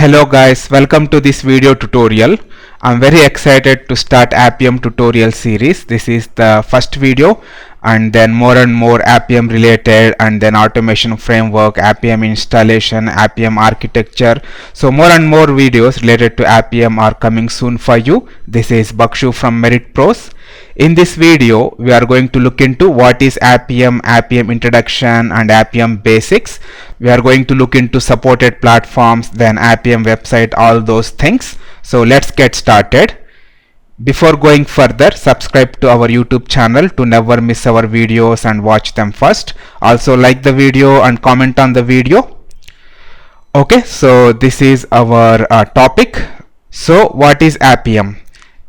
Hello guys, welcome to this video tutorial. I'm very excited to start Appium tutorial series. This is the first video, and then more and more Appium related, and then automation framework, Appium installation, Appium architecture. So more and more videos related to Appium are coming soon for you. This is Bakshu from Merit Pros. In this video, we are going to look into what is Appium, Appium introduction, and Appium basics. We are going to look into supported platforms, then Appium website, all those things. So let's get started. Before going further, subscribe to our YouTube channel to never miss our videos and watch them first. Also like the video and comment on the video. Okay, so this is our topic. So what is Appium?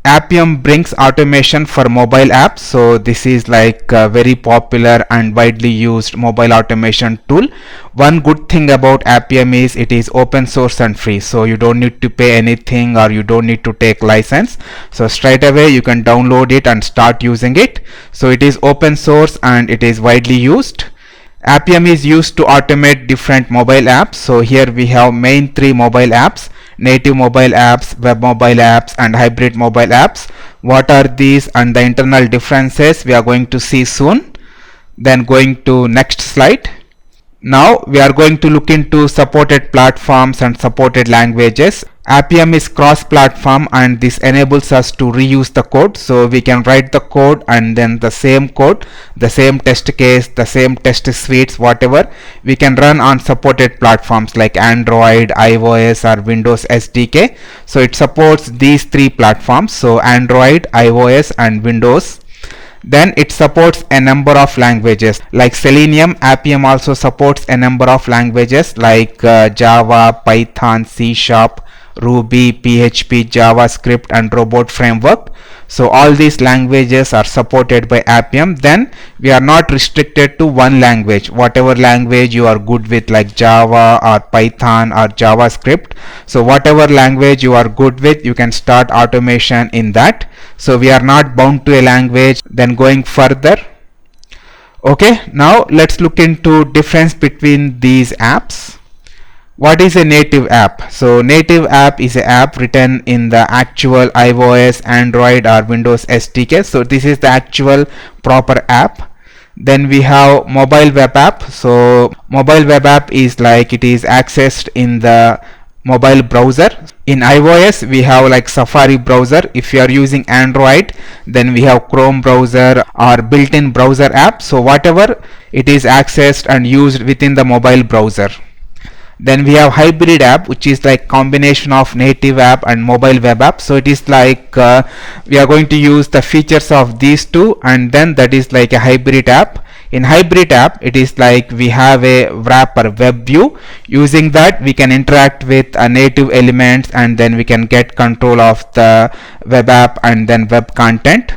Appium brings automation for mobile apps. So this is like a very popular and widely used mobile automation tool. One good thing about Appium is it is open source and free, so you don't need to pay anything or you don't need to take license. So straight away you can download it and start using it. So it is open source and it is widely used. Appium is used to automate different mobile apps. So here we have main three mobile apps: native mobile apps, web mobile apps, and hybrid mobile apps. What are these and the internal differences we are going to see soon. Then going to next slide. Now we are going to look into supported platforms and supported languages. Appium is cross-platform and this enables us to reuse the code. So we can write the code and then the same code, the same test case, the same test suites, whatever, we can run on supported platforms like Android, iOS, or Windows SDK. So it supports these three platforms, so Android, iOS, and Windows. Then it supports a number of languages like Selenium. Appium also supports a number of languages like Java, Python, C#, Ruby, PHP, JavaScript, and Robot Framework. So all these languages are supported by Appium. Then we are not restricted to one language. Whatever language you are good with, like Java or Python or JavaScript, so whatever language you are good with, you can start automation in that. So we are not bound to a language. Then going further, okay, now let's look into difference between these apps. What is a native app? So native app is an app written in the actual iOS, Android, or Windows SDK. So this is the actual proper app. Then we have mobile web app. So mobile web app is like it is accessed in the mobile browser. In iOS we have like Safari browser. If you are using Android, then we have Chrome browser or built-in browser app. So whatever, it is accessed and used within the mobile browser. Then we have hybrid app, which is like combination of native app and mobile web app. So it is like we are going to use the features of these two, and then that is like a hybrid app. In hybrid app, it is like we have a wrapper web view. Using that, we can interact with native elements, and then we can get control of the web app and then web content.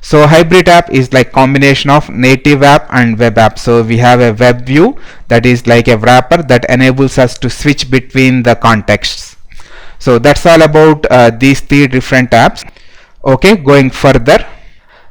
So hybrid app is like combination of native app and web app. So we have a web view that is like a wrapper that enables us to switch between the contexts. So that's all about these three different apps. Okay, going further.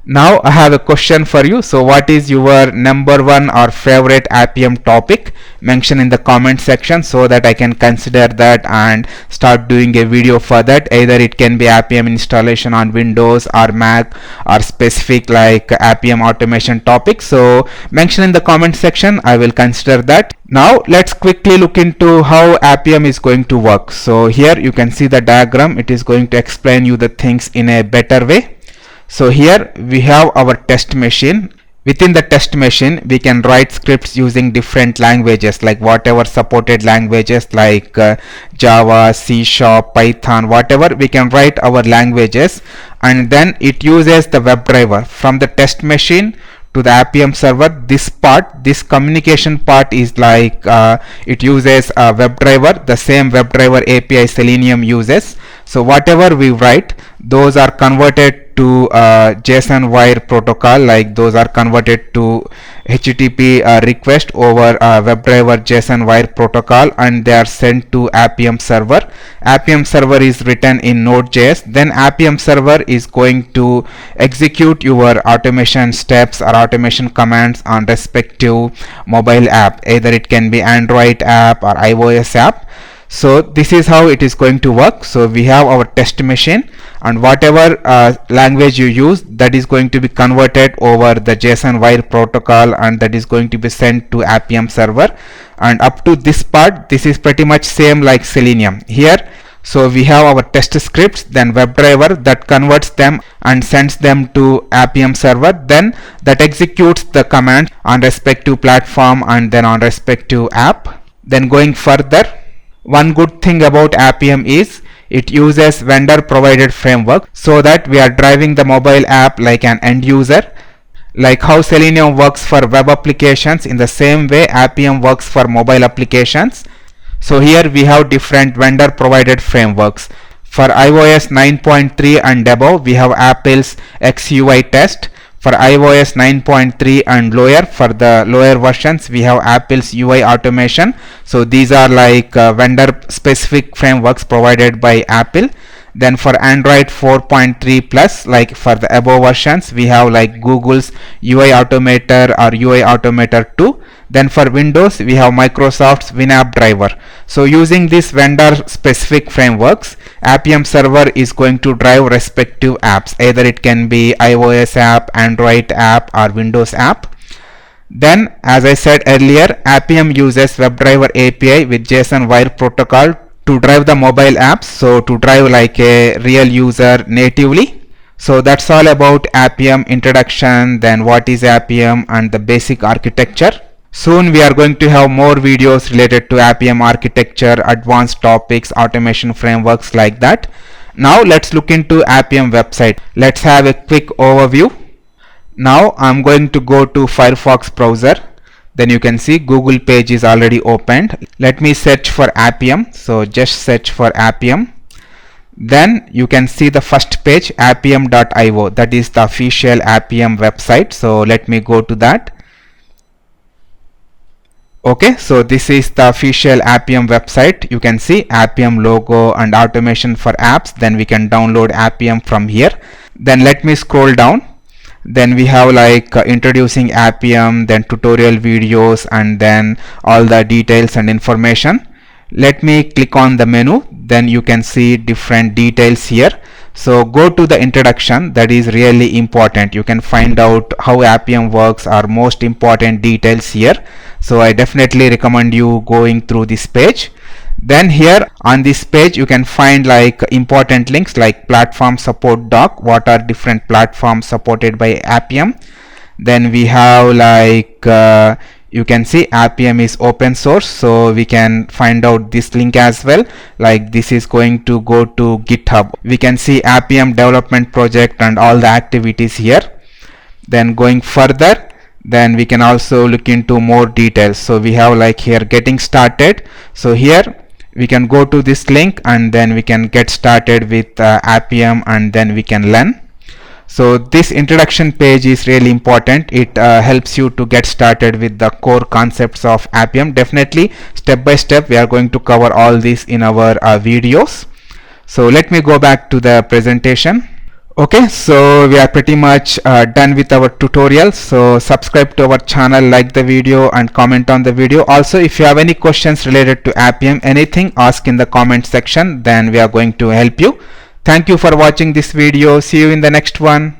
Now I have a question for you. So what is your number one or favorite Appium topic? Mention in the comment section so that I can consider that and start doing a video for that. Either it can be Appium installation on Windows or Mac, or specific like Appium automation topic. So mention in the comment section, I will consider that. Now let's quickly look into how Appium is going to work. So here you can see the diagram. It is going to explain you the things in a better way. So here we have our test machine. Within the test machine, we can write scripts using different languages, like whatever supported languages like Java, C#, Python, whatever, we can write our languages, and then it uses the WebDriver from the test machine to the Appium server. This part, this communication part, is like it uses a WebDriver, the same WebDriver API Selenium uses. So whatever we write, those are converted to JSON wire protocol, like those are converted to HTTP request over WebDriver JSON wire protocol, and they are sent to Appium server. Appium server is written in Node.js. Then Appium server is going to execute your automation steps or automation commands on respective mobile app. Either it can be Android app or iOS app. So this is how it is going to work. So we have our test machine, and whatever language you use, that is going to be converted over the JSON wire protocol, and that is going to be sent to Appium server. And up to this part, this is pretty much same like Selenium here. So we have our test scripts, then WebDriver that converts them and sends them to Appium server, then that executes the command on respective platform and then on respective app. Then going further, one good thing about Appium is it uses vendor provided framework, so that we are driving the mobile app like an end user. Like how Selenium works for web applications, in the same way Appium works for mobile applications. So here we have different vendor provided frameworks. For iOS 9.3 and above, we have Apple's XUI test. For iOS 9.3 and lower, for the lower versions, we have Apple's UI automation. So these are like vendor specific frameworks provided by Apple. Then for Android 4.3 plus, like for the above versions, we have like Google's UI Automator or UI Automator 2. Then for Windows, we have Microsoft's WinApp driver. So using these vendor specific frameworks, Appium server is going to drive respective apps. Either it can be iOS app, Android app, or Windows app. Then, as I said earlier, Appium uses WebDriver API with JSON wire protocol to drive the mobile apps. So to drive like a real user natively. So that's all about Appium introduction, then what is Appium and the basic architecture. Soon we are going to have more videos related to Appium architecture, advanced topics, automation frameworks like that. Now let's look into Appium website. Let's have a quick overview. Now I'm going to go to Firefox browser. Then you can see Google page is already opened. Let me search for Appium. So just search for Appium. Then you can see the first page, appium.io. That is the official Appium website. So let me go to that. Okay, so this is the official Appium website. You can see Appium logo and automation for apps. Then we can download Appium from here. Then let me scroll down. Then we have like introducing Appium, then tutorial videos, and then all the details and information. Let me click on the menu. Then you can see different details here. So go to the introduction. That is really important. You can find out how Appium works, or most important details here. So I definitely recommend you going through this page. Then here on this page you can find like important links like platform support doc, what are different platforms supported by Appium. Then we have like you can see Appium is open source, so we can find out this link as well. Like this is going to go to GitHub. We can see Appium development project and all the activities here. Then going further, then we can also look into more details. So we have like here getting started. So here we can go to this link and then we can get started with Appium, and then we can learn. So this introduction page is really important. It helps you to get started with the core concepts of Appium. Definitely step by step we are going to cover all this in our videos. So let me go back to the presentation. Okay, so we are pretty much done with our tutorial. So subscribe to our channel, like the video, and comment on the video. Also, if you have any questions related to Appium, anything, ask in the comment section, then we are going to help you. Thank you for watching this video. See you in the next one.